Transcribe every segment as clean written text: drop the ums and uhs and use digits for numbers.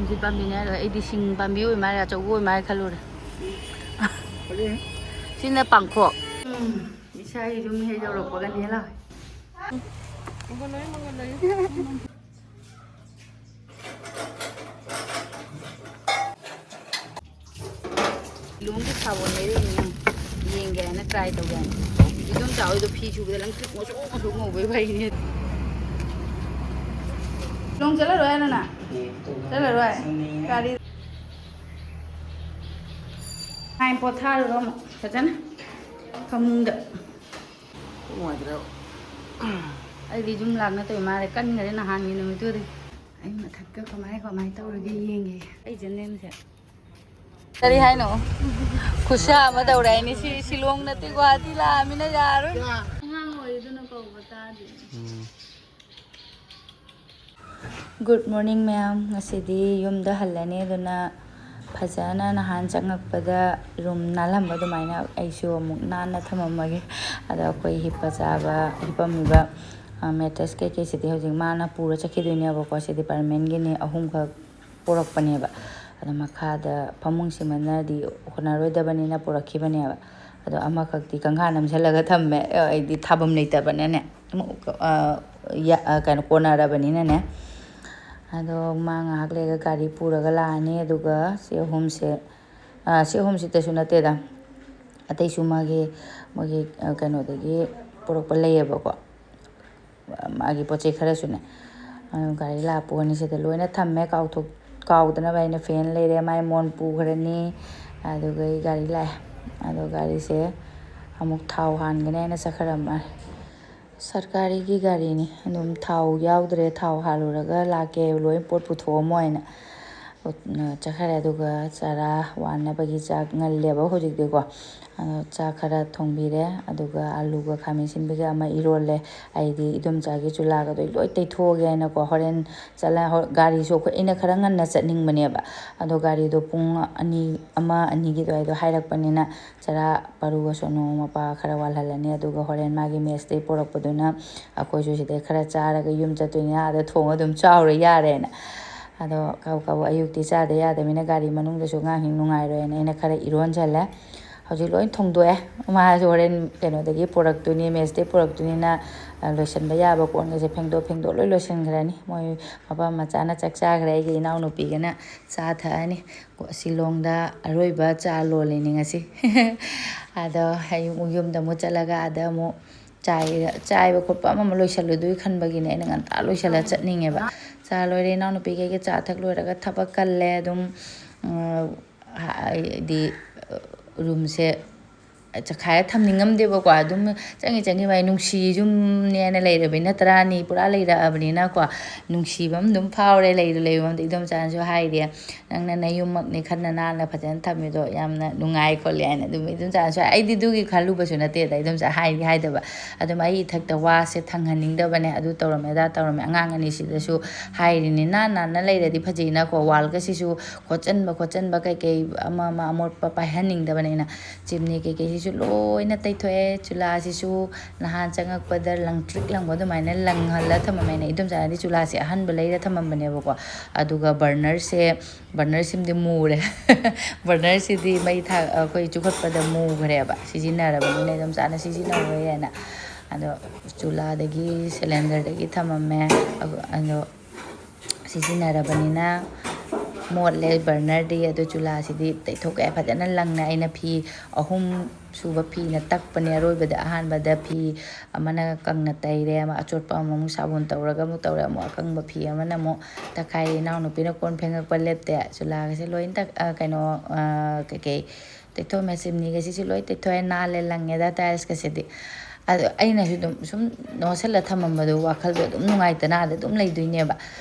ꯍꯧꯖꯤꯛ ꯄꯥꯝꯕꯤꯅꯦ ꯑꯗꯣ ꯑꯩꯗꯤ ꯁꯤꯡ ꯄꯥꯝꯕꯤ ꯑꯣꯏ ꯃꯥꯜꯂꯦ ꯑꯆꯧꯕ ꯑꯣꯏ ꯃꯥꯜꯂꯦ ꯈꯜꯂꯨꯔꯦ ꯁꯤꯅ ꯄꯥꯡꯈꯣꯛ ꯏꯁꯥꯒꯤ ꯌꯨꯝ ꯍꯦꯛ ꯌꯧꯔꯛꯄꯒꯅꯦ ꯂꯥꯎ ꯂꯣꯡꯒꯤ ꯁꯥꯕꯣꯟ ꯂꯩꯔꯛꯏꯅꯦ ꯌꯦꯡꯒꯦ ꯍꯥꯏꯅ ꯇ꯭ꯔꯥꯏ ꯇꯧꯒꯦ ꯍꯥꯏꯅ ꯑꯗꯨꯝ ꯆꯥꯎꯏꯗꯣ ꯐꯤ ꯁꯨꯕꯗ ꯂꯪꯇ꯭ꯔꯤꯛ ꯉꯧꯁꯣꯛ ꯉꯧꯁꯣꯛ ꯉꯧꯕꯩ ꯐꯩꯅꯦ ꯂꯣꯡ ꯆꯠꯂꯔꯣꯏ ꯍꯥꯏꯅ ꯆꯠꯂꯔꯣꯏ ꯒꯥꯔꯤ ꯉꯥꯏ ꯄꯣꯊꯥꯔꯨꯔꯣ ꯑꯃꯨꯛ ꯐꯖꯅ ꯐꯃꯨꯡꯗ ꯅꯨꯡꯉꯥꯏꯇ꯭ꯔꯦ ꯑꯩꯗꯤ ꯌꯨꯝ ꯂꯥꯛꯅ ꯇꯧ ꯃꯥꯜꯂꯦ ꯀꯟꯈꯔꯦ ꯅꯍꯥꯟꯒꯤ ꯅꯨꯃꯤꯠꯇꯨꯗꯤ ꯑꯩ ꯃꯊꯛꯇ ꯀꯃꯥꯏ ꯇꯧꯔꯒꯦ ꯌꯦꯡꯒꯦ ꯑꯩ ꯖꯅꯦꯟꯁꯦ ꯀꯔꯤ ꯍꯥꯏꯅꯣ ꯈꯨꯠꯁꯥ ꯑꯃ ꯇꯧꯔꯦ ꯍꯥꯏꯅꯤ ꯁꯤ ꯁꯤꯂꯣꯡ ꯅꯠꯇꯦ ꯒꯨꯋꯥꯍꯥꯇꯤ ꯂꯥꯛꯑꯃꯤꯅ ꯌꯥꯔꯣꯏ ꯑꯉꯥꯡ ꯑꯣꯏꯗꯨꯅ ꯀꯧꯕ ꯇꯥꯗꯦ ꯒꯨꯗ ꯃꯣꯔꯅꯤꯡ ꯃꯌꯥꯝ ꯉꯁꯤꯗꯤ ꯌꯨꯝꯗ ꯍꯜꯂꯅꯤ ꯑꯗꯨꯅ ꯐꯖꯅ ꯅꯍꯥꯟ ꯆꯪꯉꯛꯄꯗ ꯔꯨꯝ ꯅꯥꯜꯂꯝꯕ ꯑꯗꯨꯃꯥꯏꯅ ꯑꯩꯁꯨ ꯑꯃꯨꯛ ꯅꯥꯟꯅ ꯊꯝꯃꯝꯃꯒꯦ ꯑꯗ ꯑꯩꯈꯣꯏ ꯍꯤꯞꯄ ꯆꯥꯕ ꯍꯤꯞꯄꯝꯃꯤꯕ ꯃꯦꯇ꯭ꯔꯦꯁ ꯀꯩꯀꯩꯁꯤꯗꯤ ꯍꯧꯖꯤꯛ ꯃꯥꯅ ꯄꯨꯔ ꯆꯠꯈꯤꯗꯣꯏꯅꯦꯕꯀꯣ ꯁꯤ ꯗꯤꯄꯥꯔꯠꯃꯦꯟꯒꯤꯅꯤ ꯑꯍꯨꯝꯈꯛ ꯄꯨꯔꯛꯄꯅꯦꯕ ꯑꯗꯣ ꯃꯈꯥꯗ ꯐꯃꯨꯡꯁꯤꯃꯅꯗꯤ ꯍꯣꯠꯅꯔꯣꯏꯗꯕꯅꯤꯅ ꯄꯨꯔꯛꯈꯤꯕꯅꯦꯕ ꯑꯗꯣ ꯑꯃꯈꯛꯇꯤ ꯀꯪꯈꯥ ꯅꯝꯁꯤꯜꯂꯒ ꯊꯝꯃꯦ ꯑꯩꯗꯤ ꯊꯥꯐꯝ ꯂꯩꯇꯕꯅꯅꯦ ꯀꯩꯅꯣ ꯀꯣꯟꯅꯔꯕꯅꯤꯅꯅꯦ ꯑꯗꯣ ꯃꯥ ꯉꯥꯏꯍꯥꯛ ꯂꯩꯔꯒ ꯒꯥꯔꯤ ꯄꯨꯔꯒ ꯂꯥꯛꯑꯅꯤ ꯑꯗꯨꯒ ꯁꯤ ꯑꯍꯨꯝꯁꯤꯗꯁꯨ ꯅꯠꯇꯦꯗ ꯑꯇꯩꯁꯨ ꯃꯣꯏꯒꯤ ꯀꯩꯅꯣꯗꯒꯤ ꯄꯨꯔꯛꯄ ꯂꯩꯌꯦꯕꯀꯣ ꯃꯥꯒꯤ ꯄꯣꯠ ꯆꯩ ꯈꯔꯁꯨꯅꯦ ꯒꯥꯔꯤ ꯂꯥꯛꯄꯒꯅꯤ ꯁꯤꯗ ꯂꯣꯏꯅ ꯊꯝꯃꯦ ꯀꯥꯎꯗꯅꯕ ꯑꯩꯅ ꯐꯦꯟ ꯂꯩꯔꯦ ꯃꯥꯏ ꯃꯣꯟ ꯄꯨꯈ꯭ꯔꯅꯤ ꯑꯗꯨꯒ ꯑꯩ ꯒꯥꯔꯤ ꯂꯥꯛꯑꯦ ꯑꯗꯣ ꯒꯥꯔꯤꯁꯦ ꯑꯃꯨꯛ ꯊꯥꯎ ꯍꯥꯟꯒꯅꯤ ꯍꯥꯏꯅ ꯆꯠꯈ꯭ꯔꯝꯃꯦ ꯁꯔꯀꯥꯔꯤꯒꯤ ꯒꯥꯔꯤꯅꯤ ꯑꯗꯨꯝ ꯊꯥꯎ ꯌꯥꯎꯗ꯭ꯔꯦ ꯊꯥꯎ ꯍꯥꯜꯂꯨꯔꯒ ꯂꯥꯛꯀꯦ ꯂꯣꯏ ꯄꯣꯠ ꯄꯨꯊꯣꯛꯑꯝꯃꯣ ꯍꯥꯏꯅ ꯆꯠꯈ꯭ꯔꯦ ꯑꯗꯨꯒ ꯆꯔꯥ ꯋꯥꯟꯅꯕꯒꯤ ꯆꯥꯛ ꯉꯜꯂꯦꯕ ꯍꯧꯖꯤꯛꯇꯤꯀꯣ ꯑꯗꯣ ꯆꯥꯛ ꯈꯔ ꯊꯣꯡꯕꯤꯔꯦ ꯑꯗꯨꯒ ꯑꯂꯨꯒ ꯈꯥꯃꯦꯟ ꯑꯁꯤꯟꯕꯤꯒ ꯑꯃ ꯏꯔꯣꯜꯂꯦ ꯑꯩꯗꯤ ꯏꯗꯣꯝꯆꯥꯒꯤ ꯆꯨꯂꯥꯒꯗꯣ ꯂꯣꯏ ꯇꯩꯊꯣꯛꯑꯒꯦ ꯍꯥꯏꯅꯀꯣ ꯍꯣꯔꯦꯟ ꯒꯥꯔꯤꯁꯨ ꯑꯩꯅꯈꯔ ꯉꯟꯅ ꯆꯠꯅꯤꯡꯕꯅꯦꯕ ꯑꯗꯣ ꯒꯥꯔꯤꯗꯣ ꯄꯨꯡ 1-2ꯒꯤ ꯑꯗꯨꯋꯥꯏꯗꯣ ꯍꯥꯏꯔꯛꯄꯅꯤ나 ꯆꯔꯥ ꯄꯔꯨꯒ ꯁꯣꯅꯨ ꯃꯄꯥ ꯈꯔ ꯋꯥꯜꯍꯜꯂꯅꯤ ꯑꯗꯨꯒ ꯍꯣꯔꯦꯟ ꯃꯥꯒꯤ ꯃꯦꯁꯇꯩ ꯄꯨꯔꯛꯄꯗꯨꯅ ꯑꯩꯈꯣꯏꯁꯨ ꯁꯤꯗꯩ ꯈꯔ ꯆꯥꯔꯒ ꯌꯨꯝ ꯆꯠꯇꯣꯏꯅꯤ ꯑꯥꯗ ꯊꯣꯡꯉ ꯑꯗꯨꯝ ꯆꯥꯎꯔ ꯌꯥꯔꯦꯅ ꯑꯗꯣ ꯀꯕꯨ ꯑꯌꯨꯛꯇꯤ ꯆꯥꯗ ꯌꯥꯗꯕꯅꯤꯅ ꯒꯥꯔꯤ ꯃꯅꯨꯡꯗꯁꯨ ꯑꯉꯥꯡꯁꯤꯡ ꯅꯨꯡꯉꯥꯏꯔꯣꯏꯅ ꯑꯩꯅ ꯈꯔ ꯏꯔꯣꯟꯁꯜꯂꯦ ꯍꯧꯖꯤꯛ ꯂꯣꯏ ꯊꯣꯡꯗꯣꯛꯑꯦ ꯃꯥꯁꯨ ꯍꯣꯔꯦꯟ ꯀꯩꯅꯣꯗꯒꯤ ꯄꯨꯔꯛꯇꯣꯏꯅꯤ ꯃꯦꯁꯇꯩ ꯄꯨꯔꯛꯇꯣꯏꯅꯤꯅ ꯂꯣꯏꯁꯤꯟꯕ ꯌꯥꯕ ꯀꯣꯟꯒꯁꯦ ꯐꯦꯡꯗꯣꯛ ꯂꯣꯏ ꯂꯣꯏꯁꯤꯟꯈ꯭ꯔꯅꯤ ꯃꯣꯏ ꯃꯄꯥ ꯃꯆꯥꯅ ꯆꯥꯛ ꯆꯥꯈ꯭ꯔꯦ ꯑꯩꯒꯤ ꯏꯅꯥꯎꯅꯨꯄꯤꯒꯅ ꯆꯥ ꯊꯛꯑꯅꯤ ꯁꯤꯂꯣꯡꯗ ꯑꯔꯣꯏꯕ ꯆꯥ ꯂꯣꯜꯂꯤꯅꯤꯉꯁꯤ ꯑꯗꯣ ꯌꯨꯝꯗ ꯑꯃꯨꯛ ꯆꯠꯂꯒ ꯑꯗ ꯑꯃꯨꯛ ꯆꯥꯏꯕ ꯈꯣꯠꯄ ꯑꯃ ꯂꯣꯏꯁꯜꯂꯨꯗꯣꯏ ꯈꯟꯕꯒꯤꯅꯦ ꯑꯩꯅ ꯉꯟꯇꯥ ꯂꯣꯏꯁꯜꯂ ꯆꯠꯅꯤꯡꯉꯦꯕ ꯆꯥ ꯂꯣꯏꯔꯦ ꯏꯅꯥꯎꯅꯨꯄꯤꯈꯩꯒ ꯆꯥ ꯊꯛ ꯂꯣꯏꯔꯒ ꯊꯕꯛ ꯀꯜꯂꯦ ꯑꯗꯨꯝ ꯍꯥꯏꯗꯤ ꯔꯨꯝꯁꯦ ꯆꯈꯥꯏꯔ ꯊꯝꯅꯤꯡꯉꯝꯗꯦꯕꯀꯣ ꯑꯗꯨꯝ ꯆꯪꯉꯤ ꯚꯥꯏ ꯅꯨꯡꯁꯤ ꯌꯨꯝꯅꯦꯅ ꯂꯩꯔꯕꯩ ꯅꯠꯇ꯭ꯔꯥꯅꯤ ꯄꯨꯔꯥ ꯂꯩꯔꯛꯑꯕꯅꯤꯅꯀꯣ ꯅꯨꯡꯁꯤꯕ ꯑꯃ ꯑꯗꯨꯝ ꯐꯥꯎꯔꯦ ꯂꯩꯕꯝꯗ ꯏꯗꯣꯝꯆꯥꯅꯁꯨ ꯍꯥꯏꯔꯦ ꯅꯪꯅ ꯅꯌꯨꯝꯃꯛꯅꯤ ꯈꯟꯅ ꯅꯥꯟꯅ ꯐꯖꯅ ꯊꯝꯃꯤꯗꯣ ꯌꯥꯝꯅ ꯅꯨꯡꯉꯥꯏ ꯈꯣꯠꯂꯦ ꯍꯥꯏꯅ ꯑꯗꯨꯝ ꯏꯗꯣꯝꯆꯥꯅꯁꯨ ꯑꯩꯗꯤ ꯑꯗꯨꯒꯤ ꯈꯜꯂꯨꯕꯁꯨ ꯅꯠꯇꯦꯗꯏꯗꯣꯝꯆꯥ ꯍꯥꯏꯗꯕ ꯑꯗꯨꯝ ꯑꯩ ꯏꯊꯛꯇ ꯋꯥꯁꯦ ꯊꯪꯍꯟꯅꯤꯡꯗꯕꯅꯦ ꯑꯗꯨ ꯇꯧꯔꯝꯃꯦ ꯑꯗꯥ ꯇꯧꯔꯝꯃꯦ ꯑꯉꯥꯡ ꯑꯅꯤꯁꯤꯗꯁꯨ ꯍꯥꯏꯔꯤꯅꯤ नाꯟꯅ ꯂꯩꯔꯗꯤ ꯐꯖꯩꯅꯀꯣ ꯋꯥꯜꯒꯁꯤꯁꯨ ꯈꯣꯠꯆꯟꯕ ꯀꯩꯀꯩ ꯑꯃ ꯑꯃꯣꯠꯄ ꯄꯥꯏꯍꯟꯅꯤꯡꯗꯕꯅꯤꯅ ꯆꯤꯝꯅꯤ ꯀꯩꯀꯩꯁꯤꯁꯨ ꯂꯣꯏꯅ ꯇꯩꯊꯣꯛꯑꯦ ꯆꯨꯂꯥꯁꯤꯁꯨ ꯅꯍꯥꯟ ꯆꯪꯉꯛꯄꯗ ꯂꯪꯇ꯭ꯔꯤꯛ ꯂꯪꯕ ꯑꯗꯨꯃꯥꯏꯅ ꯂꯪꯍꯜꯂ ꯊꯝꯃꯝꯃꯦꯅꯏꯗꯣꯝꯆꯥꯅꯗꯤ ꯆꯨꯂꯥꯁꯦ ꯑꯍꯟꯕ ꯂꯩꯔ ꯊꯝꯃꯝꯕꯅꯦꯕꯀꯣ ꯑꯗꯨꯒ ꯕꯔꯅꯔꯁꯤꯃꯗꯤ ꯃꯨꯔꯦ ꯕꯔꯅꯔꯁꯤꯗꯤ ꯑꯩꯈꯣই ꯆꯨꯈꯠꯄꯗ ꯃꯨꯈ꯭ꯔꯦꯕ ꯁꯤꯖꯤꯟꯅꯔꯕꯅꯤꯅ ꯏꯗꯣꯝꯆꯥꯅ ꯁꯤꯖꯤꯟꯅꯧꯋꯦꯅ ꯑꯗꯣ ꯆꯨꯂꯥꯗꯒꯤ ꯁꯤꯂꯤꯟꯗꯔꯗꯒꯤ ꯊꯝꯃꯝꯃꯦ ꯑꯗꯣ ꯁꯤꯖꯤꯟꯅꯔꯕꯅꯤꯅ ꯃꯣꯠꯂꯦ ꯕꯔꯅꯔꯗꯤ ꯑꯗꯣ ꯆꯨꯂꯥꯁꯤꯗꯤ ꯇꯩꯊꯣꯛꯑꯦ ꯐꯖꯅ ꯂꯪꯅ ꯑꯩꯅ ꯐꯤ 3 ꯁꯨꯕ ꯐꯤꯅ ꯇꯛꯄꯅꯦ ꯑꯔꯣꯏꯕꯗ ꯑꯍꯥꯟꯕꯗ ꯐꯤ ꯑꯃꯅ ꯀꯪꯅ ꯇꯩꯔꯦ ꯑꯃ ꯑꯆꯣꯠꯄ ꯑꯃꯨꯛ ꯁꯥꯕꯣꯟ ꯇꯧꯔꯒ ꯑꯃꯨꯛ ꯇꯧꯔꯦ ꯑꯃꯨꯛ ꯑꯀꯪꯕ ꯐꯤ ꯑꯃꯅ ꯑꯃꯨꯛ ꯇꯛꯈꯥꯏꯔꯦ ꯏꯅꯥꯎꯅꯨꯄꯤꯅ ꯀꯣꯟ ꯐꯦꯡꯉꯛꯄ ꯂꯦꯞꯇꯦ ꯆꯨꯂꯥꯒꯁꯦ ꯂꯣꯏꯅ ꯀꯩꯅꯣ ꯀꯩꯀꯩ ꯇꯩꯊꯣꯛꯑꯝꯃꯦ ꯆꯤꯝꯅꯤꯒꯁꯤꯁꯨ ꯂꯣꯏ ꯇꯩꯊꯣꯛꯑꯦ ꯅꯥꯜꯂꯦ ꯂꯪꯉꯦꯗ ꯇꯥꯏꯜꯁꯀꯁꯤꯗꯤ ꯑꯗꯣ ꯑꯩꯅꯁꯨ ꯑꯗꯨꯝ ꯁꯨꯝ ꯅꯣꯠꯁꯜꯂ ꯊꯝꯃꯝꯕꯗꯣ ꯋꯥꯈꯜꯗꯣ ꯑꯗꯨꯝ ꯅꯨꯡꯉꯥꯏꯇꯅ ꯑꯗ ꯑꯗꯨꯝ ꯂꯩꯗꯣꯏꯅꯦꯕ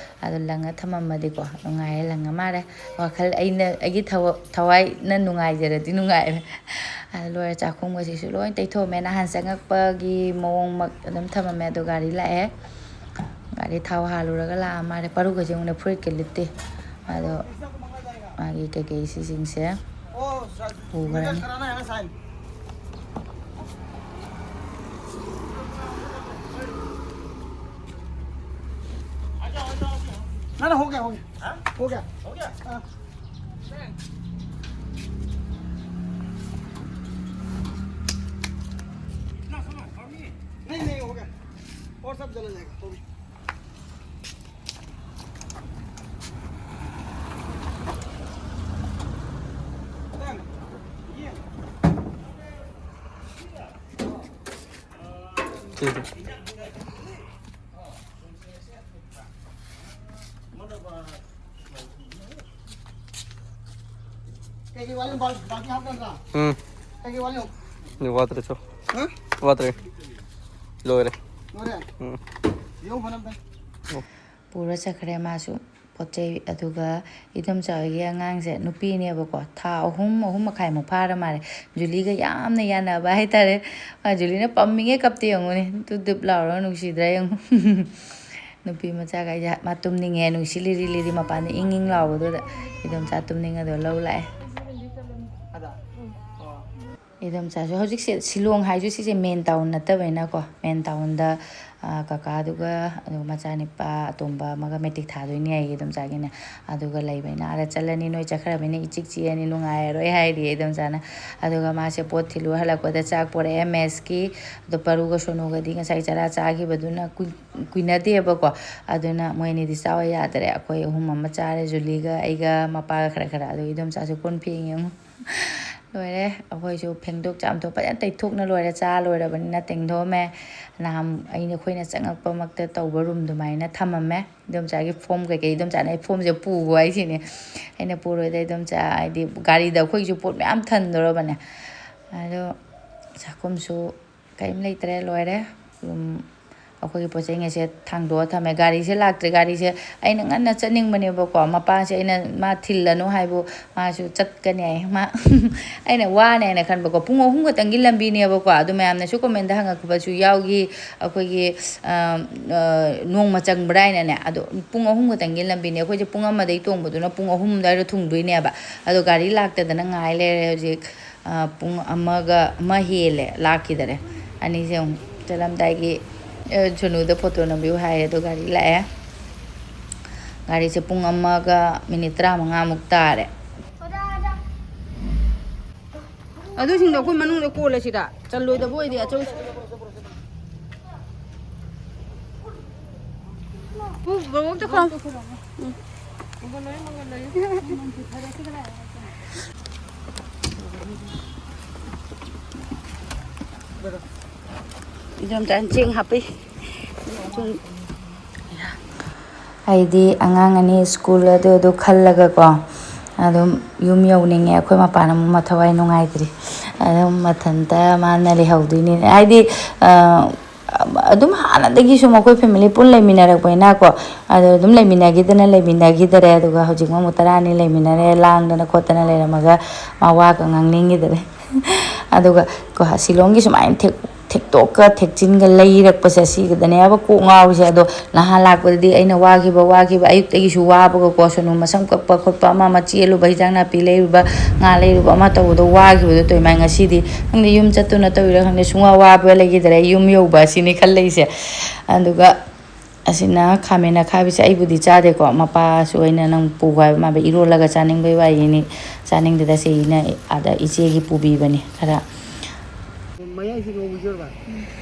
ꯑꯗꯣ ꯂꯪꯉ ꯊꯝꯃꯝꯃꯗꯤꯀꯣ ꯅꯨꯡꯉꯥꯏꯔꯦ ꯂꯪꯉ ꯃꯥꯜꯂꯦ ꯋꯥꯈꯜ ꯑꯩꯒꯤ ꯊꯋꯥꯏꯅ ꯅꯨꯡꯉꯥꯏꯖꯔꯗꯤ ꯅꯨꯡꯉꯥꯏꯔꯦ ꯑꯗ ꯂꯣꯏꯔꯦ ꯆꯥꯛꯈꯨꯝꯒꯁꯤꯁꯨ ꯂꯣꯏ ꯇꯩꯊꯣꯛꯑꯝꯃꯦ ꯅꯍꯥꯟ ꯆꯪꯉꯛꯄꯒꯤ ꯃꯑꯣꯡꯃꯛ ꯑꯗꯨꯝ ꯊꯝꯃꯝꯃꯦ ꯑꯗꯣ ꯒꯥꯔꯤ ꯂꯥꯛꯑꯦ ꯒꯥꯔꯤ ꯊꯥꯎ ꯍꯥꯜꯂꯨꯔꯒ ꯂꯥꯛꯑ ꯃꯥꯜꯂꯦ ꯄꯔꯨꯒꯁꯦ ꯑꯃꯨꯛꯅ ꯐꯨꯔꯤꯠꯀ ꯂꯤꯠꯇꯦ ꯑꯗꯣ ꯃꯥꯒꯤ ꯀꯩꯀꯩ ꯁꯤꯁꯤꯡꯁꯦ ꯄꯨꯈ꯭ꯔꯅꯤ ना ना हो गया हाँ हो गया हाँ नहीं हो गया और सब जला जाएगा तो भी ठीक है कहीं वाले बाकी हाथ करना कहीं वाले हो ನೀವು ವಾತ್ರೆ ಚೋ हाँ ವಾತ್ರೆ ಲೋರೆ नोरे यूं बनम ꯄꯨꯔ ꯆꯠꯈ꯭ꯔꯦ ꯃꯥꯁꯨ ꯄꯣꯠ ꯆꯩ ꯑꯗꯨꯒ ꯏꯗꯣꯝꯆꯥꯒꯤ ꯑꯉꯥꯡꯁꯦ ꯅꯨꯄꯤꯅꯦꯕꯀꯣ ꯊꯥ ꯑꯍꯨꯝ ꯃꯈꯥꯏꯃꯨꯛ ꯐꯥꯔ ꯃꯥꯜꯂꯦ ꯖꯨꯂꯤꯒ ꯌꯥꯝꯅ ꯌꯥꯅꯕ ꯍꯥꯏꯇꯥꯔꯦ ꯖꯨꯂꯤꯅ ꯄꯝꯃꯤꯉꯩ ꯀꯞꯇꯦ ꯌꯦꯡꯉꯨꯅꯦ ꯇꯨꯞ ꯇꯨꯞ ꯂꯥꯎꯔꯒ ꯅꯨꯡꯁꯤꯗ꯭ꯔꯥ ꯌꯦꯡꯉꯨ ꯅꯨꯄꯤ ꯃꯆꯥꯒꯩꯁꯦ ꯃꯥ ꯇꯨꯝꯅꯤꯡꯉꯦ ꯅꯨꯡꯁꯤ ꯂꯤꯔꯤ ꯂꯤꯔꯤ ꯃꯄꯥꯟꯗ ꯏꯪ ꯂꯥꯎꯕꯗꯨꯗ ꯏꯗꯣꯝꯆꯥ ꯇꯨꯝꯅꯤꯡꯉꯗꯣ ꯂꯧ ꯂꯥꯛꯑꯦ ꯏꯗꯣꯝꯆꯥꯁꯨ ꯍꯧꯖꯤꯛꯁꯦ ꯁꯤꯂꯣꯡ ꯍꯥꯏꯁꯨ ꯁꯤꯁꯦ ꯃꯦꯟ ꯇꯥꯎꯟ ꯅꯠꯇꯕꯅꯤꯅꯀꯣ ꯃꯦꯟ ꯇꯥꯎꯟꯗ ꯀꯀꯥꯗꯨꯒ ꯑꯗꯨꯒ ꯃꯆꯥꯅꯤꯄꯥ ꯑꯇꯣꯝꯕ ꯑꯃꯒ ꯃꯦꯇꯤꯛ ꯊꯥꯗꯣꯏꯅꯦ ꯍꯥꯏꯌꯦ ꯏꯗꯣꯝꯆꯥꯒꯤꯅꯦ ꯑꯗꯨꯒ ꯂꯩꯕꯅꯤꯅ ꯑꯥꯗ ꯆꯠꯂꯅꯤ ꯅꯣꯏ ꯆꯠꯈ꯭ꯔꯕꯅꯤꯅ ꯏꯆꯤꯛ ꯆꯤꯛꯑꯅꯤ ꯅꯨꯡꯉꯥꯏꯔꯔꯣꯏ ꯍꯥꯏꯔꯤꯌꯦ ꯏꯗꯣꯝꯆꯥꯅ ꯑꯗꯨꯒ ꯃꯥꯁꯦ ꯄꯣꯠ ꯊꯤꯜꯂꯨ ꯍꯜꯂꯛꯄꯗ ꯆꯥꯛ ꯄꯣꯔꯛꯑꯦ ꯃꯦꯁꯀꯤ ꯑꯗꯣ ꯄꯔꯨꯒ ꯁꯣꯅꯨꯒꯗꯤ ꯉꯁꯥꯏ ꯆꯔꯥ ꯆꯥꯈꯤꯕꯗꯨꯅ ꯀꯨꯏꯅꯗꯦꯕꯀꯣ ꯑꯗꯨꯅ ꯃꯣꯏ ꯑꯅꯤꯗꯤ ꯆꯥꯎ ꯌꯥꯗ꯭ꯔꯦ ꯑꯩꯈꯣꯏ ꯑꯍꯨꯝ ꯑꯃ ꯆꯥꯔꯦ ꯖꯨꯂꯤꯒ ꯑꯩꯒ ꯃꯄꯥꯒ ꯈꯔ ꯑꯗꯨꯒ ꯏꯗꯣꯝꯆꯥꯁꯨ ꯀꯣꯟ ꯐꯦꯡꯉꯦ ꯂꯣꯏꯔꯦ ꯑꯩꯈꯣꯏꯁꯨ ꯐꯦꯡꯗꯣꯛ ꯆꯥꯝꯊꯣꯛ ꯐꯖꯅ ꯇꯩꯊꯣꯛꯅ ꯂꯣꯏꯔꯦ ꯆꯥ ꯂꯣꯏꯔꯕꯅꯤꯅ ꯇꯦꯡꯊꯣꯛꯑꯝꯃꯦ ꯅꯍꯥꯟ ꯑꯩꯈꯣꯏꯅ ꯆꯪꯉꯛꯄꯃꯛꯇ ꯇꯧꯕ ꯔꯨꯝ ꯑꯗꯨꯃꯥꯏꯅ ꯊꯝꯃꯝꯃꯦ ꯏꯗꯣꯝꯆꯥꯒꯤ ꯐꯣꯝ ꯀꯩꯀꯩ ꯏꯗꯣꯝꯆꯥꯅ ꯑꯩ ꯐꯣꯝꯁꯦ ꯄꯨꯒꯣ ꯍꯥꯏꯁꯤꯅꯦ ꯑꯩꯅ ꯄꯨꯔꯣꯏꯗ ꯏꯗꯣꯝꯆꯥ ꯍꯥꯏꯗꯤ ꯒꯥꯔꯤꯗ ꯑꯩꯈꯣꯏꯁꯨ ꯄꯣꯠ ꯃꯌꯥꯝ ꯊꯟꯗꯣꯔꯕꯅꯦ ꯑꯗꯣ ꯆꯥꯛꯈꯨꯝꯁꯨ ꯀꯔꯤꯝ ꯂꯩꯇ꯭ꯔꯦ ꯂꯣꯏꯔꯦ ꯑꯩꯈꯣꯏꯒꯤ ꯄꯣꯠ ꯆꯩꯉꯩꯁꯦ ꯊꯥꯡꯗꯣꯛꯑ ꯊꯝꯃꯦ ꯒꯥꯔꯤꯁꯦ ꯂꯥꯛꯇ꯭ꯔꯦ ꯒꯥꯔꯤꯁꯦ ꯑꯩꯅ ꯉꯟꯅ ꯆꯠꯅꯤꯡꯕꯅꯦꯕꯀꯣ ꯃꯄꯥꯁꯦ ꯑꯩꯅ ꯃꯥ ꯊꯤꯜꯂꯅꯨ ꯍꯥꯏꯕꯨ ꯃꯥꯁꯨ ꯆꯠꯀꯅꯤ ꯍꯥꯏ ꯃꯥ ꯑꯩꯅ ꯋꯥꯅꯦꯅ ꯈꯟꯕꯀꯣ ꯄꯨꯡ 3 ꯈꯛꯇꯪꯒꯤ ꯂꯝꯕꯤꯅꯦꯕꯀꯣ ꯑꯗꯨ ꯃꯌꯥꯝꯅꯁꯨ ꯀꯣꯃꯦꯟꯗ ꯍꯪꯉꯛꯄꯁꯨ ꯌꯥꯎꯈꯤ ꯑꯩꯈꯣꯏꯒꯤ ꯅꯣꯡꯃ ꯆꯪꯕ꯭ꯔꯥ ꯍꯥꯏꯅꯅꯦ ꯑꯗꯣ ꯄꯨꯡ 3 ꯈꯛꯇꯪꯒꯤ ꯂꯝꯕꯤꯅꯦ ꯑꯩꯈꯣꯏꯁꯦ ꯄꯨꯡ 1ꯗꯩ ꯇꯣꯡꯕꯗꯨꯅ ꯄꯨꯡ 3 ꯑꯗꯨꯋꯥꯏꯗ ꯊꯨꯡꯗꯣꯏꯅꯦꯕ ꯑꯗꯣ ꯒꯥꯔꯤ ꯂꯥꯛꯇꯗꯅ ꯉꯥꯏ ꯂꯩꯔꯦ ꯍꯧꯖꯤꯛ ꯄꯨꯡ 1 ꯍꯦꯜꯂꯦ ꯂꯥꯛꯈꯤꯗꯔꯦ ꯑꯅꯤꯁꯦ ꯑꯃꯨꯛ ꯆꯠꯂꯝꯗꯥꯏꯒꯤ ꯁꯣꯅꯨꯗ ꯐꯣꯇꯣ ꯅꯝꯕꯤꯌꯨ ꯍꯥꯏꯔꯦ ꯑꯗꯣ ꯒꯥꯔꯤ ꯂꯥꯛꯑꯦ ꯒꯥꯔꯤꯁꯦ ꯄꯨꯡ 1:35 ꯇꯥꯔꯦ ꯑꯗꯨꯁꯤꯡꯗꯣ ꯑꯩꯈꯣꯏ ꯃꯅꯨꯡꯗ ꯀꯣꯜꯂꯁꯤꯗ ꯆꯜꯂꯣꯏꯗꯕ ꯑꯣꯏꯗꯤ ꯑꯆꯧ ꯕꯕꯣꯛꯇ ꯈꯔ 이좀 ꯆꯦꯡ ꯍꯥꯞꯄꯤ ꯑꯩꯗꯤ ꯑꯉꯥꯡ ꯑꯅꯤ ꯁ꯭ꯀꯨꯜ ꯑꯗꯨ ꯈꯜꯂꯒꯀꯣ ꯑꯗꯨꯝ ꯌꯨꯝ ꯌꯧꯅꯤꯡꯉꯦ ꯑꯩꯈꯣꯏ ꯃꯄꯥꯟ ꯑꯃꯨꯛ ꯃꯊꯋꯥꯏ ꯅꯨꯡꯉꯥꯏꯇ꯭ꯔꯤ ꯑꯗꯨꯝ ꯃꯊꯟꯇ ꯃꯥꯅ ꯂꯩꯍꯧꯗꯣꯏꯅꯤ ꯍꯥꯏꯗꯤ ꯑꯗꯨꯝ ꯍꯥꯟꯅꯗꯒꯤꯁꯨ ꯑꯩꯈꯣꯏ ꯐꯦꯃꯤꯂꯤ ꯄꯨꯟꯅ ꯂꯩꯃꯤꯟꯅꯔꯛꯄꯅꯤꯅꯀꯣ ꯑꯗꯣ ꯑꯗꯨꯝ ꯂꯩꯃꯤꯟꯅꯈꯤꯗꯔꯦ ꯑꯗꯨꯒ ꯍꯧꯖꯤꯛ ꯑꯃꯨꯛ 10 ꯂꯩꯃꯤꯟꯅꯔꯦ ꯂꯥꯡꯗꯅ ꯈꯣꯠꯇꯅ ꯂꯩꯔꯝꯃꯒ ꯃꯥ ꯋꯥꯒ ꯉꯥꯡꯅꯤꯡꯈꯤꯗꯔꯦ ꯑꯗꯨꯒ ꯁꯤꯂꯣꯡꯒꯤ ꯁꯨꯃꯥꯏꯅ ꯊꯦꯛꯇꯣꯛꯀ ꯊꯦꯛꯆꯤꯟꯒ ꯂꯩꯔꯛꯄꯁꯦ ꯁꯤꯒꯗꯅꯦꯕ ꯀꯣꯛ ꯉꯥꯎꯔꯤꯁꯦ ꯑꯗꯣ ꯅꯍꯥꯟ ꯂꯥꯛꯄꯗꯗꯤ ꯑꯩꯅ ꯋꯥꯈꯤꯕ ꯑꯌꯨꯛꯇꯒꯤꯁꯨ ꯋꯥꯕꯒꯀꯣ ꯁꯣꯅꯨ ꯃꯁꯝ ꯀꯛꯄ ꯈꯣꯠꯄ ꯑꯃ ꯆꯦꯜꯂꯨꯕ ꯍꯤꯟꯖꯥꯡ ꯅꯥꯄꯤ ꯂꯩꯔꯨꯕ ꯉꯥ ꯂꯩꯔꯨꯕ ꯑꯃ ꯇꯧꯕꯗꯣ ꯋꯥꯈꯤꯕꯗꯣ ꯇꯣꯏꯃꯥꯏ ꯉꯁꯤꯗꯤ ꯈꯪꯗꯦ ꯌꯨꯝ ꯆꯠꯇꯨꯅ ꯇꯧꯔꯤꯔꯥ ꯈꯪꯗꯦ ꯁꯨꯡꯋꯥ ꯋꯥꯕ ꯂꯩꯈꯤꯗꯔꯦ ꯌꯨꯝ ꯌꯧꯕ ꯑꯁꯤꯅꯤ ꯈꯜꯂꯛꯏꯁꯦ ꯑꯗꯨꯒ ꯑꯁꯤꯅ ꯈꯥꯃꯦꯟ ꯑꯈꯥꯕꯤꯁꯦ ꯑꯩꯕꯨꯗꯤ ꯆꯥꯗꯦꯀꯣ ꯃꯄꯥꯁꯨ ꯑꯩꯅ ꯅꯪ ꯄꯨꯒꯣ ꯍꯥꯏꯕ ꯃꯥꯕ ꯏꯔꯣꯜꯂꯒ ꯆꯥꯅꯤꯡꯕꯩ ꯋꯥꯔꯤꯅꯤ ꯆꯥꯅꯤꯡꯗꯦꯗ ꯁꯤꯅ ꯑꯥꯗ ꯏꯆꯦꯒꯤ ꯄꯨꯕꯤꯕꯅꯤ ꯈꯔ मया इसी को बुझर बा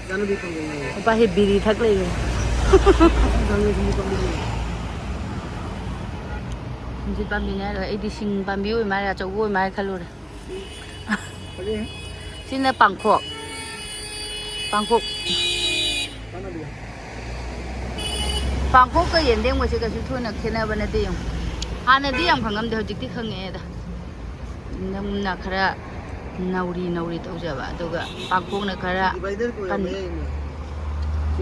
जानो भी पंगे ꯄꯥ ꯍꯦ ꯕꯤꯔꯤ ꯊꯛ ꯂꯩꯔꯦ जानो भी पंगे ꯁꯤꯡꯁꯤ ꯄꯥꯝꯕꯤꯅꯦ ꯍꯥꯏꯔꯒ ꯑꯩꯗꯤ ꯁꯤꯡ ꯄꯥꯝꯕꯤ ꯑꯣꯏ ꯃꯥꯜꯂꯦ ꯑꯆꯧꯕ ꯑꯣꯏ ꯃꯥꯜꯂꯦ ꯈꯜꯂꯨꯔꯦ अरे ꯁꯤꯅ ꯄꯥꯡꯈꯣꯛ ꯄꯥꯡꯈꯣꯛꯀ ꯌꯦꯟꯗꯦꯝꯒꯁꯦ ꯀꯩꯁꯨ ꯊꯣꯏꯅ ꯈꯦꯠꯅꯕ ꯅꯠꯇꯦ ꯌꯦꯡꯉꯨ ꯍꯥꯟꯅꯗꯤ ꯌꯥꯝ ꯈꯪꯉꯝꯗꯦ ꯍꯧꯖꯤꯛꯇꯤ ꯈꯪꯉꯛꯑꯦꯗ ꯅꯝꯅ ꯈꯔ नौरी तौजबा अदुगा पाखोंना खरा कन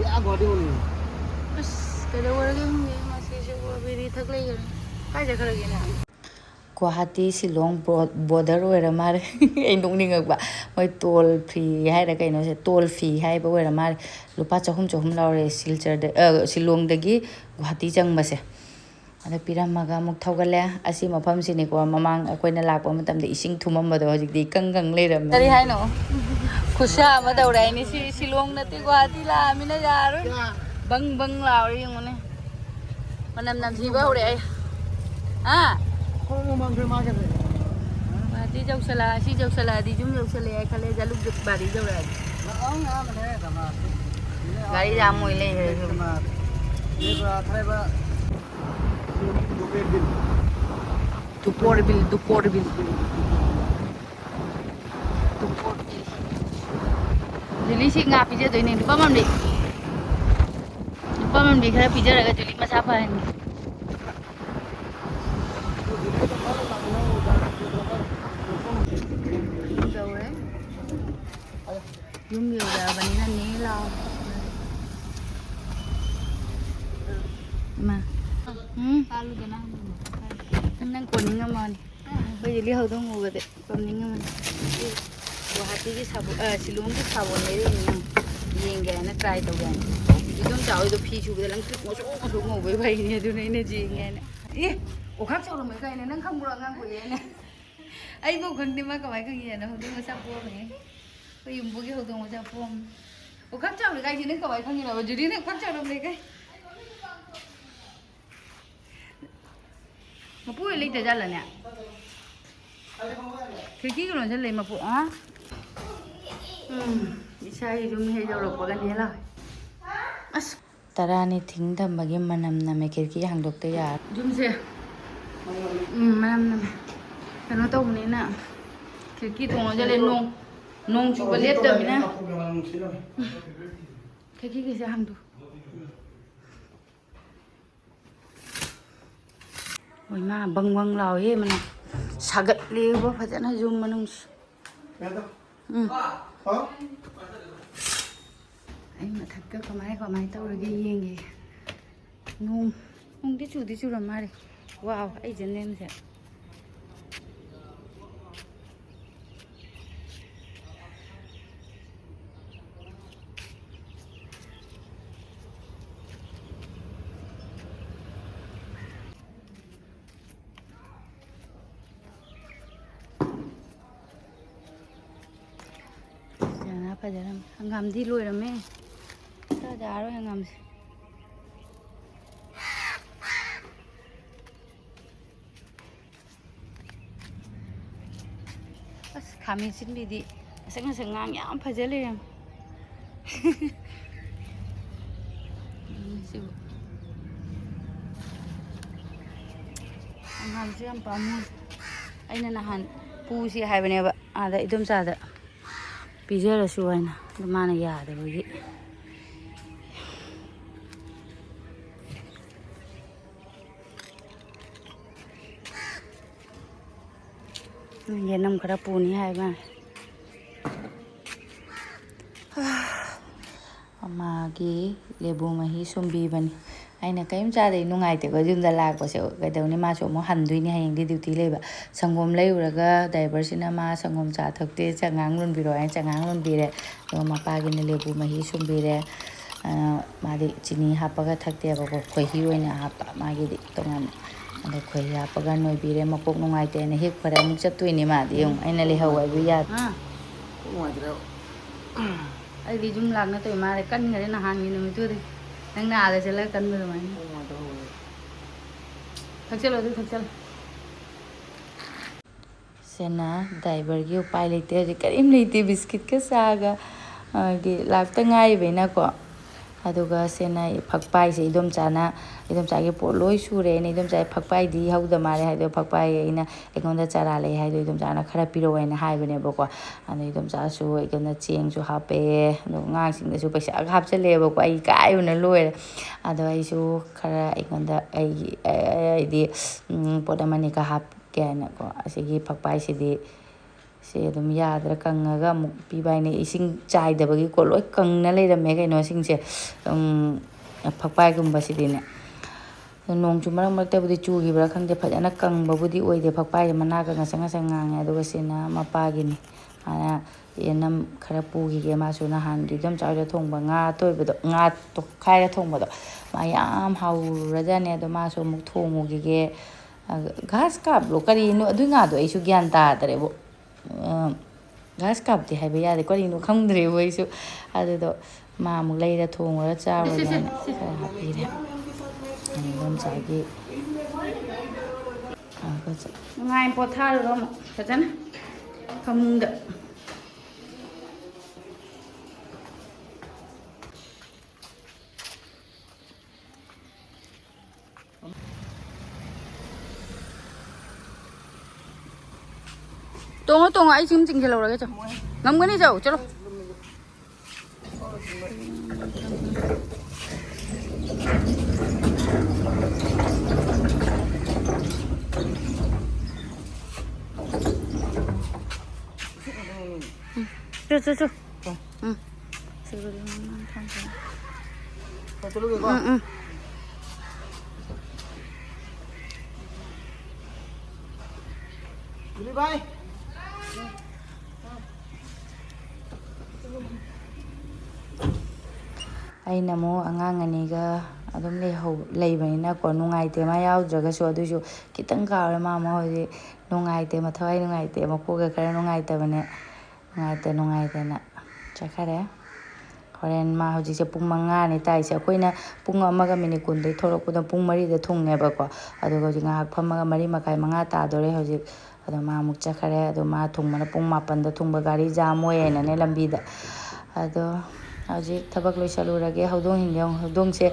या बॉडी होनी बस कदे वरगे हुए मासे जो बेरी थक ले काय जा खरगे ना गुवाहाटी शिलोंग बॉर्डर ओइरा मारे ए नोंनिंगबा मोय टोल फ्री हाइरा कइनो से टोल फी हाइबा ओइरा मारे लुपा 400 लाउरे शिलोंगदगी गुवाहाटी चंगबसे अदा पिरामगा मुक थौगले असि मफमसिनिको ममांग अखोइना लाकपा मतमदे इसिंग थुममबदो हजिकदि कंगंग लेरम करी हाइनो खुशा अमा दौराइनि शिलोंग नति गुवाहाटी लामिना यारो बंग बंग Laure यंगने Manam nam thi ba hore ai. Ha. Không mang về market rồi. Ba ti jau sala di jum jau sala ai khale jalu ba di jau ra. Ông ngã mà thế cả mà. Gari ra mui le he. Mà đi qua thay ba. Tu porbil. Juli si nga pija to ini lupa mam di khara pija raga Juli masa apa ini. Jauh eh. Yung nhiều là bánh là ní lo. Mà. Nang kuning naman. Bây giờ đi hầu đông ngủ vậy, kuning naman. Guwahati ki sabon, Shillong ki sabon lấy đi nè. Yên cái nó try tàu cái. Chỉ trong chảo thì phi chụp cái lăng clip nó xuống ngủ với vậy nè, tôi này gì nghe nè. Ý, ủa khác sao rồi mấy cái này nó không được ngang của vậy nè. Ai vô con đi mà có mấy cái gì nó không được sao buông này. Bây giờ mua cái hầu đông mà sao buông. Ủa khác sao được cái gì nó có mấy không như nào mà Judy nó khác sao được mấy cái. Mà bụi lấy từ ra là nè. Cái kia nó sẽ lấy mà phụ á. Isai rum he jau lok bagan hela. As Tarani thing thambagi manam name kirki hangdokte ya. Jum se. Manam name. Kano tau ni na. Kirki tong ja le nong chu balet da mina. Kirki ke se hangdu. Oi ma bang lao he man. Sagat le ba phajana jum manung. Anh mà thật cơ có máy tao rồi ghi yên gì nung tí chú làm mai đi wow ấy chân em sẽ phải giờ làm ngầm đi lui làm mẹ ta giá rồi ngầm kami xin đi sẽ ngang nhảm phải giờ lên ngầm chứ em bấm anh là hàn pu gì hai bên này vậy à đấy đâm ra đấy pizza là suy nè, mà này già rồi vậy. Giờ nằm cái đập bùn hai mà. Magi lebu mahi sumbi bani. Aina kaim cha de nungaitre ko junda la ko se ga dawni ma so mo handui ni hayeng di duty leba sangom lei uraga diversina ma sangom cha thakte changang lun biro ai changang lun bire no ma pa gi ne lebu mahi sumbi re madi chini hapaga thakte ba ko khoi hi oina hapa ma gi di tongan ado khoi hapaga noi bire ma pok nungaitre ne hek phara mu chatui ni ma di yong aina le hawai bi ya Ngoài rồi. Ai đi jum lag na toi ma re kan ngare na hang ni mi tu di nang na le chala kan mi mai thak chalo sena driver gi upai leite je karim leite biscuit ka saga gi lakta ngai be na ko aduga sena phakpai se idom cha gi po loi sure ne idom cha phakpai di hauda mare ha do phakpai ina ekonda chara le ha do idom cha na khara piro ina hai bene ba ko anu idom cha su ekona cheng su hape no ngang sing da su paisa hap chale ba ko ai kai una loi ado ai su khara ekonda ai di podamani ka hap kena ko asigi phakpai se di se dum yadare kangaga muk pibai ne ising chai da bagi ko loi kang na le da me kai no sing se phakpai gumba si dine nong chu marang marang ta budi chu gi bra khang de phajana kang ba budi oi de phakpai mana ka nga sanga nga adu ga sena mapa gi ni ana yenam khara pu gi ge ma su na han di dam chai da thong ba nga toi ba do nga to khai da thong ba do ma yam hau ra ja ne do ma su muk thong gi ge ghas kap lo kari no adu nga do ai su gyan ta tare bo ghas kap ti hai ba ya de kari no khang dre bo ai su adu do ma muk lai da thong ra cha ba ha pi re ꯂꯝ ꯆꯥꯒꯤ ꯅꯨꯡꯉꯥꯏ ꯄꯣꯊꯥꯔꯨꯔꯣ ꯑꯃꯨꯛ ꯐꯖꯅ ꯐꯃꯨꯡꯗ ꯇꯣꯡꯉꯣ ꯇꯣꯡꯉꯣ ꯑꯩ ꯁꯨꯝ ꯆꯤꯡꯁꯤꯜꯍꯧꯔꯒꯦ ꯆꯣ ꯉꯝꯒꯅꯤ ꯆꯧ ꯆꯠꯂꯣ ꯆꯣ Đi bay. ꯑꯩꯅ ꯑꯃꯨꯛ ꯑꯉꯥꯡ ꯑꯅꯤꯒ ꯑꯗꯨꯝ ꯂꯩꯕꯅꯤꯅꯀꯣ ꯅꯨꯡꯉꯥꯏꯇꯦ ꯃꯥ ꯌꯥꯎꯗ꯭ꯔꯒꯁꯨ ꯑꯗꯨꯏꯁꯨ ꯈꯤꯇꯪ ꯀꯥꯎꯔꯦ ꯃꯥ ꯍꯧꯖꯤꯛ ꯅꯨꯡꯉꯥꯏꯇꯦ ꯃꯊꯋꯥꯏ ꯅꯨꯡꯉꯥꯏꯇꯦ ꯃꯄꯨꯒ ꯈꯔ ꯅꯨꯡꯉꯥꯏꯇꯕꯅꯦ ꯅꯨꯡꯉꯥꯏꯇꯅ ꯆꯠꯈꯔꯦ ꯍꯣꯔꯦꯟ ꯃꯥ ꯍꯧꯖꯤꯛꯁꯦ ꯄꯨꯡ 5ꯅꯤ ꯇꯥꯏꯁꯦ ꯑꯩꯈꯣꯏꯅ ꯄꯨꯡ 1ꯒ ꯃꯤꯅꯤꯠ 10ꯗꯩ ꯊꯣꯛꯂꯛꯄꯗ ꯄꯨꯡ 4ꯗ ꯊꯨꯡꯉꯦꯕꯀꯣ ꯑꯗꯨꯒ ꯍꯧꯖꯤꯛ ꯉꯥꯏꯍꯥꯛ ꯐꯝꯃꯒ 4:30 5 ꯇꯥꯗꯣꯔꯦ ꯍꯧꯖꯤꯛ ꯑꯗꯣ ꯃꯥ ꯑꯃꯨꯛ ꯆꯠꯈꯔꯦ ꯑꯗꯣ ꯃꯥ ꯊꯨꯡꯕꯅ ꯄꯨꯡ 7ꯗ ꯊꯨꯡꯕ ꯒꯥꯔꯤ ꯖꯥꯝ ꯑꯣꯏꯌꯦꯅꯅꯦ ꯂꯝꯕꯤꯗ ꯑꯗꯣ ꯍꯧꯖꯤꯛ ꯊꯕꯛ ꯂꯣꯏꯁꯜꯂꯨꯔꯒꯦ ꯍꯧꯗꯣꯡꯁꯦ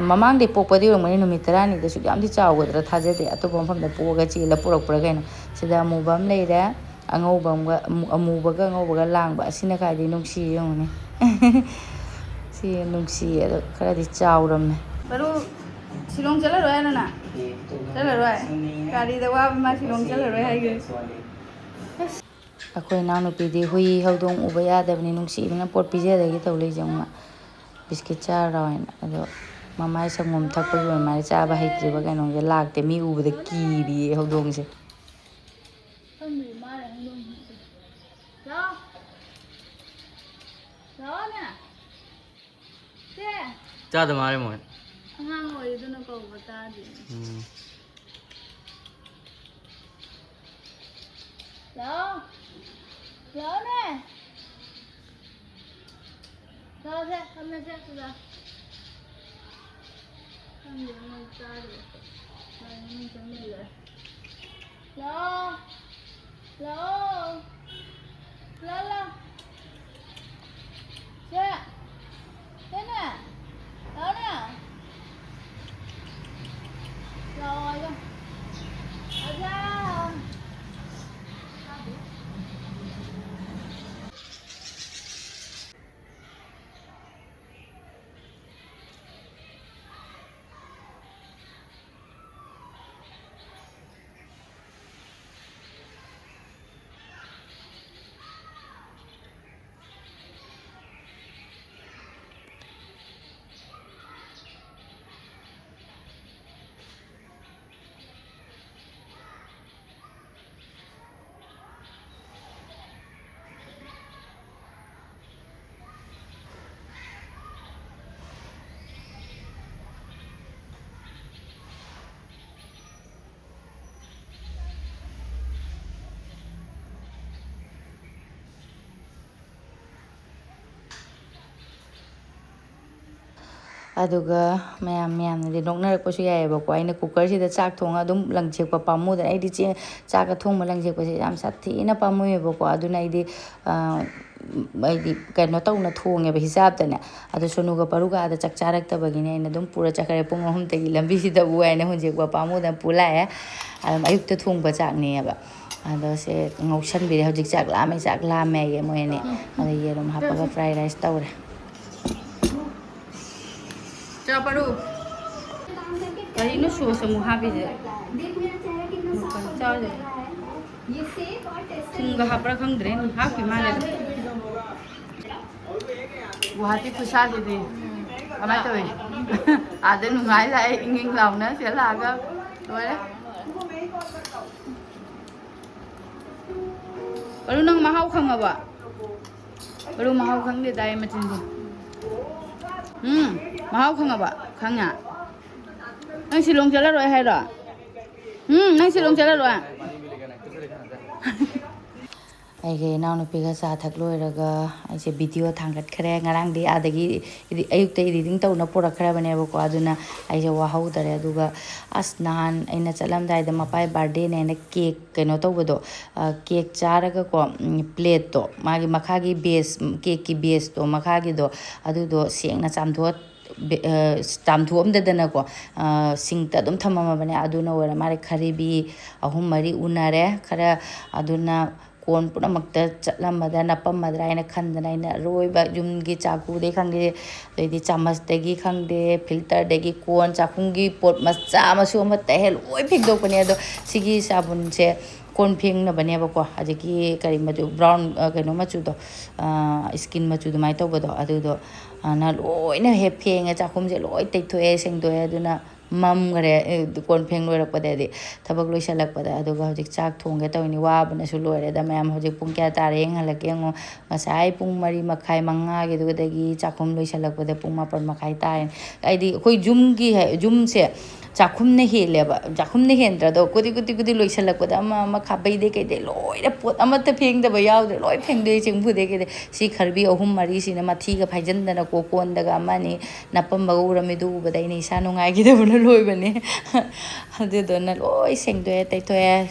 ꯃꯃꯥꯡꯗꯩ ꯄꯣꯛꯄꯗꯤ ꯑꯣꯏꯔꯝꯒꯅꯤ ꯅꯨꯃꯤꯠ 10ꯅꯤꯗꯁꯨ ꯌꯥꯝꯗꯤ ꯆꯥꯎꯒꯗ꯭ꯔꯥ ꯊꯥꯖꯗꯦ ꯑꯇꯣꯞꯄ ꯃꯐꯝꯗ ꯄꯣꯛꯑꯒ ꯆꯦꯜꯂ ꯄꯨꯔꯛꯄ꯭ꯔꯥ ꯀꯩꯅꯣ ꯁꯤꯗ ꯑꯃꯨꯕ ꯑꯃ ꯂꯩꯔꯦ ꯑꯃꯨꯕꯒ ꯑꯉꯧꯕꯒ ꯂꯥꯡꯕ ꯑꯁꯤꯅ ꯀꯥꯏꯗꯩ ꯅꯨꯡꯁꯤ ꯌꯦꯡꯉꯨꯅꯦ ꯁꯤ ꯅꯨꯡꯁꯤꯌꯦ ꯑꯗꯣ ꯈꯔꯗꯤ ꯆꯥꯎꯔꯝꯃꯦ ꯕꯔꯨ ꯁꯤꯂꯣꯡ ꯆꯠꯂꯔꯣꯏ ꯍꯥꯏꯅ ꯆꯠꯂꯔꯣꯏ ꯒꯥꯔꯤꯗ ꯋꯥꯕ ꯃꯥ ꯁꯤꯂꯣꯡ ꯆꯠꯂꯔꯣꯏ ꯍꯥꯏꯒꯦ ꯑꯩꯈꯣꯏ ꯏꯅꯥꯎꯅꯨꯄꯤꯗꯤ ꯍꯨꯏ ꯍꯧꯗꯣꯡ ꯎꯕ ꯌꯥꯗꯕꯅꯤ ꯅꯨꯡꯁꯤꯕꯅ ꯄꯣꯠ ꯄꯤꯖꯗꯒꯤ ꯇꯧ ꯂꯩꯖꯧꯅ ꯕꯤꯁꯀꯤꯠ ꯆꯥꯔꯣꯏꯅ ꯑꯗꯣ ꯃꯃꯥꯏ ꯁꯪꯒꯣꯝ ꯊꯛꯄꯒꯤ ꯑꯣꯏꯃꯥꯏꯅ ꯆꯥꯕ ꯍꯩꯇ꯭ꯔꯤꯕ ꯀꯩꯅꯣꯁꯦ ꯂꯥꯛꯇꯦ ꯃꯤ ꯎꯕꯗ ꯀꯤꯔꯤꯌꯦ ꯍꯧꯗꯣꯡꯁꯦ ꯆꯥꯗ ꯃꯥꯜꯂꯦ ꯃꯣꯏ ꯑꯉꯥꯡ ꯑꯣꯏꯗꯨꯅ ꯀꯧꯕ ꯇꯥꯗꯦ ꯂꯥꯛꯑꯣꯅꯦ ꯂꯥꯛꯑꯣꯁꯦ ꯊꯝꯃꯁꯦ ꯁꯤꯗ ꯈꯪꯗꯦ ꯃꯣꯏ ꯆꯥꯗꯦ ꯆꯪꯁꯤꯜꯂꯦ ꯂꯥꯛꯑꯣ ꯂꯥꯛꯑꯣ ꯁꯦ ꯁꯦꯅꯦ ꯂꯥꯛꯑꯣꯅꯦ ꯂꯥꯛꯑꯣ ꯍꯥꯏꯌꯣ ꯑꯖꯥ ꯑꯗꯨꯒ ꯃꯌꯥꯝꯅꯗꯤ ꯅꯣꯛꯅꯔꯛꯄꯁꯨ ꯌꯥꯏꯑꯕꯀꯣ ꯑꯩꯅ ꯀꯨꯀꯔꯁꯤꯗ ꯆꯥꯛ ꯊꯣꯡꯉ ꯑꯗꯨꯝ ꯂꯪꯁꯦꯛꯄ ꯄꯥꯝꯃꯨꯗꯅ ꯑꯩꯗꯤ ꯆꯥꯛꯀ ꯊꯣꯡꯕ ꯂꯪꯁꯦꯛꯄꯁꯦ ꯌꯥꯝ ꯁꯥꯊꯤꯅ ꯄꯥꯝꯃꯨꯏꯑꯕꯀꯣ ꯑꯗꯨꯅ ꯑꯩꯗꯤ ꯀꯩꯅꯣ ꯇꯧꯅ ꯊꯣꯡꯉꯦꯕ ꯍꯤꯆꯥꯞꯇꯅꯦ ꯑꯗꯣ ꯁꯣꯅꯨꯒ ꯄꯔꯨꯒꯥꯗ ꯆꯥꯛ ꯆꯥꯔꯛꯇꯕꯒꯤꯅꯦ ꯑꯩꯅ ꯑꯗꯨꯝ ꯄꯨꯔ ꯆꯠꯈ꯭ꯔꯦ ꯄꯨꯡ 3ꯗꯒꯤ ꯂꯝꯕꯤꯁꯤꯗꯕꯨ ꯍꯥꯏꯅ ꯍꯨꯟꯖꯦꯛꯄ ꯄꯥꯝꯃꯨꯗꯅ ꯄꯨ ꯂꯥꯛꯑꯦ ꯑꯗꯨꯝ ꯑꯌꯨꯛꯇ ꯊꯣꯡꯕ ꯆꯥꯛꯅꯦꯕ ꯑꯗꯣ ꯁꯦ ꯉꯧꯁꯟꯕꯤꯔꯦ ꯍꯧꯖꯤꯛ ꯆꯥꯛ ꯂꯥꯝꯃꯦ ꯑꯩ ꯃꯣꯏ ꯑꯅꯤ ꯑꯗ ꯌꯦꯔꯨꯝ ꯍꯥꯞꯄꯒ ꯐ꯭ꯔꯥꯏ ꯔꯥꯏꯁ ꯇꯧꯔꯦ ꯆꯥꯄꯔꯨ ꯀꯔꯤꯅꯣ ꯁꯣꯁ ꯑꯃꯨꯛ ꯍꯥꯞꯄꯤꯁꯦ ꯆꯥꯎꯁꯦ ꯊꯨꯝꯒ ꯍꯥꯞꯄ꯭ꯔꯥ ꯈꯪꯗ꯭ꯔꯦ ꯍꯥꯞꯈꯤ ꯃꯥꯜꯂꯦꯗ ꯒꯨꯋꯥꯍꯥꯇꯤ ꯈꯨꯠꯁꯥꯁꯤꯗꯤ ꯀꯃꯥꯏꯅ ꯇꯧꯏ ꯑꯥꯗ ꯅꯨꯡꯉꯥꯏ ꯂꯥꯛꯑꯦ ꯏꯪ ꯂꯥꯎꯅ ꯁꯤꯗ ꯂꯥꯛꯑꯒ ꯂꯣꯏꯔꯦ ꯕꯔꯨ ꯅꯪ ꯃꯍꯥꯎ ꯈꯪꯉꯕ ꯕꯔꯨ ꯃꯍꯥꯎ ꯈꯪꯗꯦ ꯇꯥꯏ ꯃꯆꯤꯟꯁꯦ ꯃꯍꯥꯎ ꯈꯪꯉꯕ ꯈꯪꯉꯦ ꯅꯪ ꯁꯤꯂꯣꯡ ꯆꯠꯂꯔꯣꯏ ꯍꯥꯏꯔꯣ ꯅꯪ ꯁꯤꯂꯣꯡ ꯆꯠꯂꯔꯣꯏ ꯑꯩꯒ ꯏꯅꯥꯎꯅꯨꯄꯤꯒ ꯆꯥ ꯊꯛ ꯂꯣꯏꯔꯒ ꯑꯩꯁꯦ ꯚꯤꯗꯤꯑꯣ ꯊꯥꯡꯒꯠꯈ꯭ꯔꯦ ꯉꯔꯥꯡꯗꯤ ꯑꯥꯗꯒꯤ ꯑꯌꯨꯛꯇ ꯏꯗꯤꯇꯤꯡ ꯇꯧꯅ ꯄꯨꯔꯛꯈ꯭ꯔꯕꯅꯦꯕꯀꯣ ꯑꯗꯨꯅ ꯑꯩꯁꯦ ꯋꯥꯍꯧꯗꯔꯦ ꯑꯗꯨꯒ ꯑꯁ ꯅꯍꯥꯟ ꯑꯩꯅ ꯆꯠꯂꯝꯗꯥꯏꯗ ꯃꯄꯥꯏ ꯕꯥꯔꯗꯦꯅꯦꯅ ꯀꯦꯛ ꯀꯩꯅꯣ ꯇꯧꯕꯗꯣ ꯀꯦꯛ ꯆꯥꯔꯒꯀꯣ ꯄ꯭ꯂꯦꯠꯇꯣ ꯃꯥꯒꯤ ꯃꯈꯥꯒꯤ ꯕꯦꯁ ꯀꯦꯛꯀꯤ ꯕꯦꯁꯇꯣ ꯃꯈꯥꯒꯤꯗꯣ ꯑꯗꯨꯗꯣ ꯁꯦꯡꯅ ꯆꯥꯝꯊꯣꯛꯑꯝꯗꯗꯅꯀꯣ ꯁꯤꯡꯛꯇ ꯑꯗꯨꯝ ꯊꯝꯃꯝꯃꯕꯅꯦ ꯑꯗꯨꯅ ꯑꯣꯏꯔ ꯃꯥꯜꯂꯦ ꯈꯔꯤꯕꯤ 3-4 ꯎꯅꯔꯦ ꯈꯔ ꯑꯗꯨꯅ ꯀꯣꯟ ꯄꯨꯝꯅꯃꯛꯇ ꯆꯠꯂꯝꯃꯗ꯭ꯔꯥ ꯅꯞꯄꯝꯃꯗ꯭ꯔꯥ ꯍꯥꯏꯅ ꯈꯟꯗꯅ ꯑꯩꯅ ꯑꯔꯣꯏꯕ ꯌꯨꯝꯒꯤ ꯆꯥꯛꯀꯨꯗꯩ ꯈꯪꯗꯦ ꯑꯗꯩꯗꯤ ꯆꯥꯃꯁꯇꯒꯤ ꯈꯪꯗꯦ ꯐꯤꯜꯇꯔꯗꯒꯤ ꯀꯣꯟ ꯆꯥꯛꯈꯨꯝꯒꯤ ꯄꯣꯠ ꯃꯆꯥ ꯃꯁꯨ ꯑꯃꯠꯇ ꯂꯣꯏ ꯐꯦꯡꯗꯣꯛꯄꯅꯦ ꯑꯗꯣ ꯁꯤꯒꯤ ꯁꯥꯕꯨꯟꯁꯦ ꯀꯣꯟ ꯐꯦꯡꯅꯕꯅꯦꯕꯀோ ꯍꯧꯖꯤꯛꯀꯤ ꯀꯔꯤ ꯃꯆꯨ ꯕ꯭ꯔꯥꯎꯟ ꯀꯩꯅꯣ ꯃꯆꯨꯗꯣ ꯏꯁꯀꯤꯟ ꯃꯆꯨ ꯑꯗꯨꯃꯥꯏꯅ ꯇꯧꯕꯗꯣ ꯑꯗꯨꯗꯣ ꯂꯣꯏꯅ ꯐꯦꯡꯉꯦ ꯆꯥꯛꯈꯨꯝꯁꯦ ꯂꯣꯏ ꯇꯩꯊꯣꯛꯑꯦ ꯁꯦꯡꯗꯣꯛꯑꯦ ꯑꯗꯨꯅ ꯃꯝꯈꯔꯦ ꯀꯣꯟ ꯐꯦꯡ ꯂꯣꯏꯔꯛꯄꯗꯗꯤ ꯊꯕꯛ ꯂꯣꯏꯁꯤꯜꯂꯛꯄꯗ ꯑꯗꯨꯒ ꯍꯧꯖꯤꯛ ꯆꯥꯛ ꯊꯣꯡꯒꯦ ꯇꯧꯔꯤꯅꯤ ꯋꯥꯕꯅꯁꯨ ꯂꯣꯏꯔꯦꯗ ꯃꯌꯥꯝ ꯍꯧꯖꯤꯛ ꯄꯨꯡ ꯀꯌꯥ ꯇꯥꯔꯦ ꯌꯦꯡꯍꯜꯂꯛꯀꯦ ꯌꯦꯡꯉꯣ ꯉꯁꯥꯏ ꯄꯨꯡ 4:30 5ꯒꯤꯗꯨꯗꯒꯤ ꯆꯥꯛꯈꯨꯝ ꯂꯣꯏꯁꯤꯜꯂꯛꯄꯗ ꯄꯨꯡ 7:30 ꯇꯥꯔꯦ ꯍꯥꯏꯗꯤ ꯑꯩꯈꯣꯏ ꯌꯨꯝꯁꯦ ꯆꯥꯛꯈꯨꯝꯅ ꯍꯦꯜꯂꯦꯕ ꯆꯥꯛꯈꯨꯝꯅ ꯍꯦꯟꯗ꯭ꯔꯗꯣ ꯀꯨꯗꯤ ꯂꯣꯏꯁꯤꯜꯂꯛꯄꯗ ꯑꯃ ꯈꯥꯕꯩꯗꯩ ꯀꯩꯗꯩ ꯂꯣꯏꯅ ꯄꯣꯠ ꯑꯃꯠꯇ ꯐꯦꯡꯗꯕ ꯌꯥꯎꯗ꯭ꯔꯦ ꯂꯣꯏ ꯐꯦꯡꯗꯣꯛꯑꯦ ꯆꯦꯡꯐꯨꯗꯩ ꯀꯩꯗꯩ ꯁꯤ ꯈꯔꯕꯤ 3-4 ꯃꯊꯤꯒ ꯐꯥꯏꯖꯤꯟꯗꯅ ꯀꯣꯟꯗꯒ ꯑꯃꯅꯤ ꯅꯞꯄꯝꯕꯒ ꯎꯔꯝꯃꯤ ꯑꯗꯨ ꯎꯕꯗ ꯑꯩꯅ ꯏꯁꯥ ꯅꯨꯡꯉꯥꯏꯈꯤꯗꯕꯅ ꯂꯣꯏꯕꯅꯦ ꯑꯗꯨꯗꯨꯅ ꯂꯣꯏ ꯁꯦꯡꯗꯣꯛꯑꯦ ꯇꯩꯊꯣꯛꯑꯦ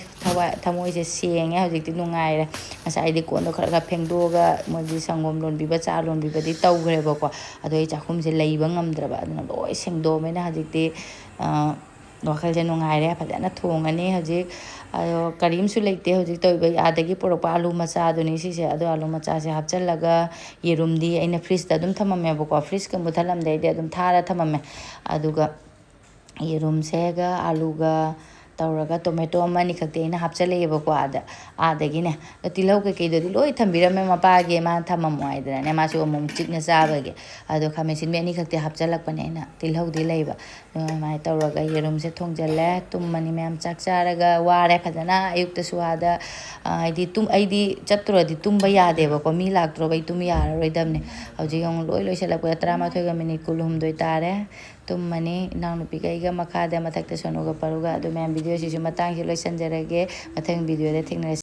ꯊꯃꯣꯏꯁꯦ ꯁꯦꯡꯉꯦ ꯍꯧꯖꯤꯛꯇꯤ ꯅꯨꯡꯉꯥꯏꯔꯦ ꯉꯁꯥꯏꯗꯤ ꯀꯣꯟꯗꯣ ꯈꯔ ꯐꯦꯡꯗꯣꯛꯑꯒ ꯃꯣꯏꯒꯤ ꯁꯪꯒꯣꯝ ꯂꯣꯟꯕꯤꯕ ꯆꯥ ꯂꯣꯟꯕꯤꯕꯗꯤ ꯇꯧꯈ꯭ꯔꯦꯕꯀꯣ ꯑꯗꯣ ꯑꯩ ꯆꯥꯛꯈꯨꯝꯁꯦ ꯂꯩꯕ ꯉꯝꯗ꯭ꯔꯕ ꯑꯗꯨꯅ ꯂꯣꯏ ꯁꯦꯡꯗꯣꯛꯑꯕꯅꯤꯅ ꯍꯧꯖꯤꯛꯇꯤ ꯋꯥꯈꯜꯁꯦ ꯅꯨꯡꯉꯥꯏꯔꯦ ꯐꯖꯅ ꯊꯣꯡꯉꯅꯤ ꯍꯧꯖꯤꯛ ꯑꯗꯣ ꯀꯔꯤꯝꯁꯨ ꯂꯩꯇꯦ ꯍꯧꯖꯤꯛ ꯇꯧꯔꯤꯕ ꯑꯥꯗꯒꯤ ꯄꯨꯔꯛꯄ ꯑꯥꯂꯨ ꯃꯆꯥꯗꯨꯅꯤ ꯁꯤꯁꯦ ꯑꯗꯣ ꯑꯥꯂꯨ ꯃꯆꯥꯁꯦ ꯍꯥꯞꯆꯤꯜꯂꯒ ꯌꯦꯔꯨꯝꯗꯤ ꯑꯩꯅ ꯐ꯭ꯔꯤꯖꯇ ꯑꯗꯨꯝ ꯊꯝꯃꯝꯃꯦꯕꯀꯣ ꯐ꯭ꯔꯤꯖꯀ ꯃꯨꯠꯊꯠꯂꯝꯗꯩꯗꯤ ꯑꯗꯨꯝ ꯊꯥꯔ ꯊꯝꯃꯝꯃꯦ ꯑꯗꯨꯒ ꯌꯦꯔꯨꯝꯁꯦꯒ ꯑꯥꯂꯨꯒ ꯇꯧꯔꯒ ꯇꯣꯃꯦꯇꯣ 1-2 ꯈꯛꯇꯤ ꯑꯩꯅ ꯍꯥꯞꯆꯤꯜꯂꯛꯑꯦꯕꯀꯣ ꯇꯤꯜꯍꯧ ꯀꯩꯀꯩꯗꯨꯗꯤ ꯂꯣꯏ ꯊꯝꯕꯤꯔꯝꯃꯦ ꯃꯄꯥꯒꯤ ꯃꯥꯅ ꯊꯝꯃꯝꯃꯣ ꯍꯥꯏꯗꯅꯅꯦ ꯃꯥꯁꯨ ꯑꯃꯨꯛ ꯆꯤꯛꯅ ꯆꯥꯕꯒꯤ ꯑꯗꯣ ꯈꯥꯃꯦꯟ ꯑꯁꯤꯟꯕꯤ 2 ꯈꯛꯇꯤ ꯍꯥꯞꯆꯤꯜꯂꯛꯄꯅꯦ ꯑꯩꯅ ꯇꯤꯜꯍꯧꯗꯤ ꯂꯩꯕ ꯑꯗꯨꯃꯥꯏꯅ ꯇꯧꯔꯒ ꯌꯦꯔꯨꯝꯁꯦ ꯊꯣꯡꯖꯤꯜꯂꯦ ꯇꯨꯝꯃꯅꯤ ꯃꯌꯥꯝ ꯆꯥꯛ ꯆꯥꯔꯒ ꯋꯥꯔꯦ ꯐꯖꯅ ꯑꯌꯨꯛꯇꯁꯨ ꯑꯩꯗꯤ ꯆꯠꯇꯨꯔꯗꯤ ꯇꯨꯝꯕ ꯌꯥꯗꯦꯕꯀꯣ ꯃꯤ ꯂꯥꯛꯇ꯭ꯔꯣꯕ ꯑꯩ ꯇꯨꯝ ꯌꯥꯔꯔꯣꯏꯗꯕꯅꯦ ꯍꯧꯖꯤꯛ ꯑꯃꯨꯛ ꯂꯣꯏ ꯂꯣꯏꯁꯤꯜꯂꯛꯄꯗ 11:62 ꯇꯥꯔꯦ ꯇꯨꯝꯃꯅꯤ ꯏꯅꯥꯎꯅꯨꯄꯤꯒ ꯑꯩꯒ ꯃꯈꯥꯗ ꯃꯊꯛꯇ ꯁꯣꯅꯨꯒ ꯄꯥꯔꯨꯒ ꯑꯗꯨ ꯃꯌꯥꯝ ꯚꯤꯗꯤꯑꯣꯁꯤꯁꯨ ꯃꯇꯥꯡꯁꯤ ꯂꯣꯏꯁꯤꯟꯖꯔꯒꯦ ꯃꯊꯪ ꯚꯤꯗꯤꯑꯣꯗ ꯊꯦꯡꯅꯔꯁꯤ